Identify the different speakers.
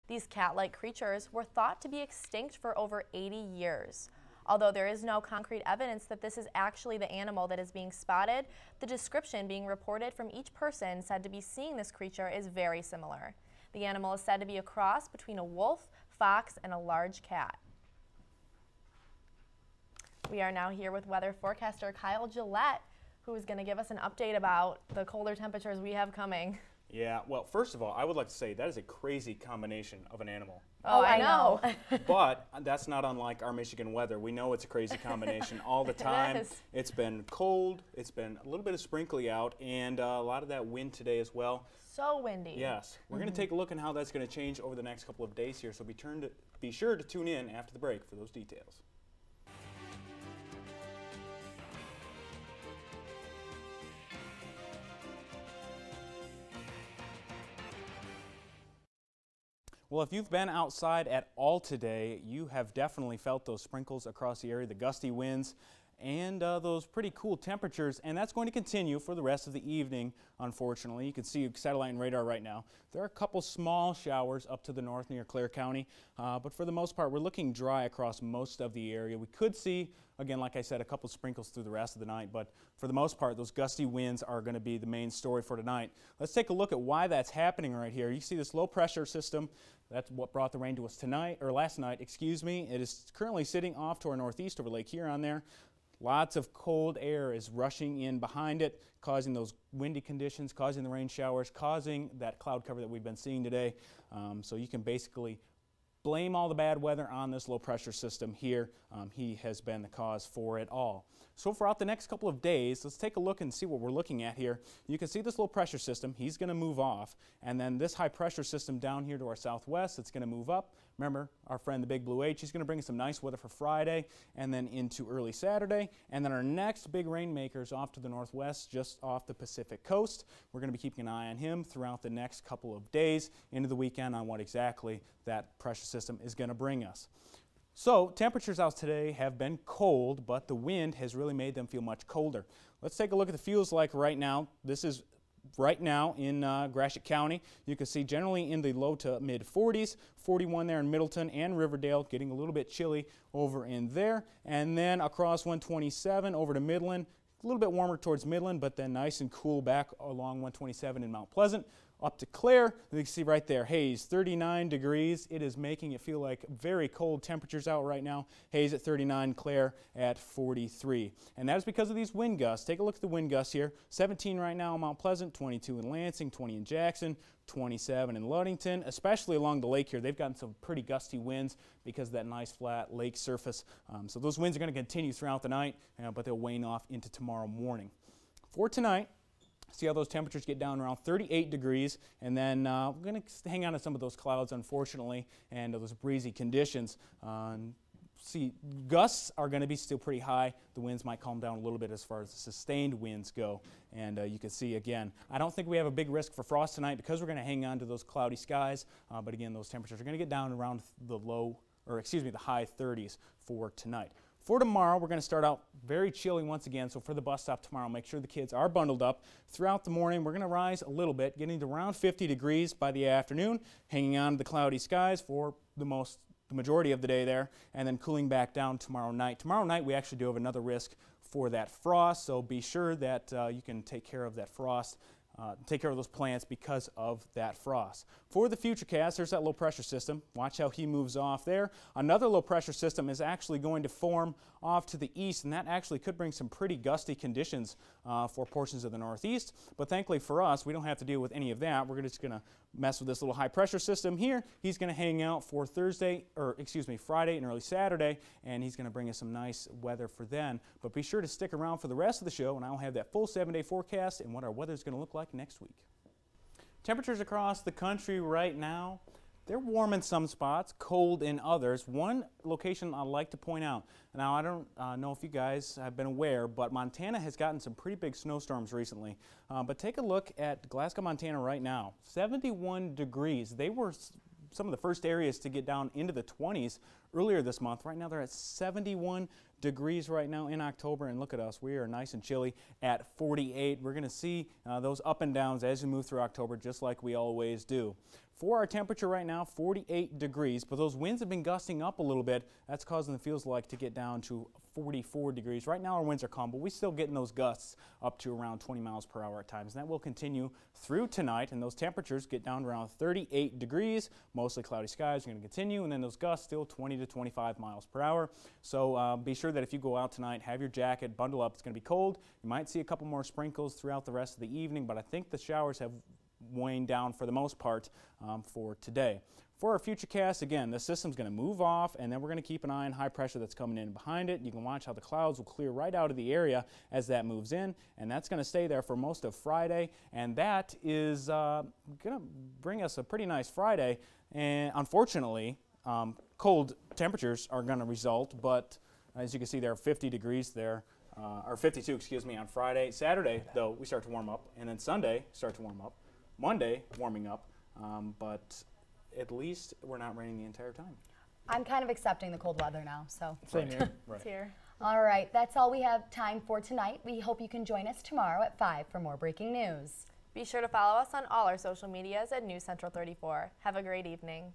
Speaker 1: These cat-like creatures were thought to be extinct for over 80 years. Although there is no concrete evidence that this is actually the animal that is being spotted, the description being reported from each person said to be seeing this creature is very similar. The animal is said to be a cross between a wolf, fox, and a large cat. We are now here with weather forecaster Kyle Gillette, who is going to give us an update about the colder temperatures we have coming.
Speaker 2: Yeah, well, first of all, I would like to say that is a crazy combination of an animal.
Speaker 1: Oh, I know.
Speaker 2: But that's not unlike our Michigan weather. We know it's a crazy combination all the time. It's been cold, it's been a little bit of sprinkly out, and a lot of that wind today as well.
Speaker 1: So windy.
Speaker 2: Yes. We're going to take a look at how that's going to change over the next couple of days here, so be sure to tune in after the break for those details. Well, if you've been outside at all today, you have definitely felt those sprinkles across the area, the gusty winds, and those pretty cool temperatures, and that's going to continue for the rest of the evening, unfortunately. You can see satellite and radar right now. There are a couple small showers up to the north near Clare County, but for the most part, we're looking dry across most of the area. We could see, again, like I said, a couple sprinkles through the rest of the night, but for the most part, those gusty winds are going to be the main story for tonight. Let's take a look at why that's happening right here. You see this low pressure system. That's what brought the rain to us tonight, or last night, excuse me. It is currently sitting off to our northeast over Lake Huron there. Lots of cold air is rushing in behind it, causing those windy conditions, causing the rain showers, causing that cloud cover that we've been seeing today. So you can basically blame all the bad weather on this low pressure system here. He has been the cause for it all. So throughout the next couple of days, let's take a look and see what we're looking at here. You can see this low pressure system. He's going to move off, and then this high pressure system down here to our southwest, it's going to move up. Remember, our friend the Big Blue H, he's going to bring us some nice weather for Friday and then into early Saturday. And then our next big rainmaker is off to the northwest, just off the Pacific coast. We're going to be keeping an eye on him throughout the next couple of days into the weekend on what exactly that pressure system is going to bring us. So temperatures out today have been cold, but the wind has really made them feel much colder. Let's take a look at the feels like right now. This is right now in Gratiot County. You can see generally in the low to mid 40s, 41 there in Middleton and Riverdale, getting a little bit chilly over in there. And then across 127 over to Midland, a little bit warmer towards Midland, but then nice and cool back along 127 in Mount Pleasant. Up to Clare, you can see right there, Hayes, 39 degrees. It is making it feel like very cold temperatures out right now. Hayes at 39, Clare at 43. And that is because of these wind gusts. Take a look at the wind gusts here. 17 right now in Mount Pleasant, 22 in Lansing, 20 in Jackson, 27 in Ludington, especially along the lake here. They've gotten some pretty gusty winds because of that nice flat lake surface. So those winds are going to continue throughout the night, but they'll wane off into tomorrow morning. For tonight, see how those temperatures get down around 38 degrees, and then we're going to hang on to some of those clouds, unfortunately, and those breezy conditions. See, gusts are going to be still pretty high. The winds might calm down a little bit as far as the sustained winds go. And you can see, again, I don't think we have a big risk for frost tonight because we're going to hang on to those cloudy skies. But again, those temperatures are going to get down around the high 30s for tonight. For tomorrow, we're going to start out very chilly once again, so for the bus stop tomorrow, make sure the kids are bundled up. Throughout the morning, we're going to rise a little bit, getting to around 50 degrees by the afternoon, hanging on to the cloudy skies for the majority of the day there, and then cooling back down tomorrow night. Tomorrow night, we actually do have another risk for that frost, so be sure that you can take care of that frost. Take care of those plants because of that frost. For the futurecast, there's that low pressure system. Watch how he moves off there. Another low pressure system is actually going to form off to the east, and that actually could bring some pretty gusty conditions for portions of the northeast. But thankfully for us, we don't have to deal with any of that. We're just going to mess with this little high pressure system here. He's going to hang out for Friday and early Saturday, and he's going to bring us some nice weather for then. But be sure to stick around for the rest of the show, and I'll have that full 7-day forecast and what our weather is going to look like next week. Temperatures across the country right now, they're warm in some spots, cold in others. One location I'd like to point out, now I don't know if you guys have been aware, but Montana has gotten some pretty big snowstorms recently. But take a look at Glasgow, Montana right now, 71 degrees. They were some of the first areas to get down into the 20s earlier this month. Right now they're at 71 degrees right now in October, and look at us, we are nice and chilly at 48. We're going to see those up and downs as we move through October, just like we always do. For our temperature right now, 48 degrees, but those winds have been gusting up a little bit. That's causing the feels like to get down to 44 degrees. Right now our winds are calm, but we're still getting those gusts up to around 20 miles per hour at times. And that will continue through tonight, and those temperatures get down to around 38 degrees. Mostly cloudy skies are going to continue, and then those gusts still 20 to 25 miles per hour. So be sure that if you go out tonight, have your jacket, bundle up. It's going to be cold. You might see a couple more sprinkles throughout the rest of the evening, but I think the showers have waned down for the most part for today. For our future cast, again, the system's going to move off, and then we're going to keep an eye on high pressure that's coming in behind it. You can watch how the clouds will clear right out of the area as that moves in, and that's going to stay there for most of Friday, and that is going to bring us a pretty nice Friday. And unfortunately, cold temperatures are going to result, but as you can see there, 50 degrees there. Or 52, excuse me, on Friday. Saturday, though, we start to warm up, and then Sunday start to warm up. Monday, warming up, but at least we're not raining the entire time.
Speaker 3: I'm kind of accepting the cold weather now, so.
Speaker 2: Same here. Right.
Speaker 1: It's here.
Speaker 3: All right, that's all we have time for tonight. We hope you can join us tomorrow at 5 for more breaking news.
Speaker 1: Be sure to follow us on all our social medias at News Central 34. Have a great evening.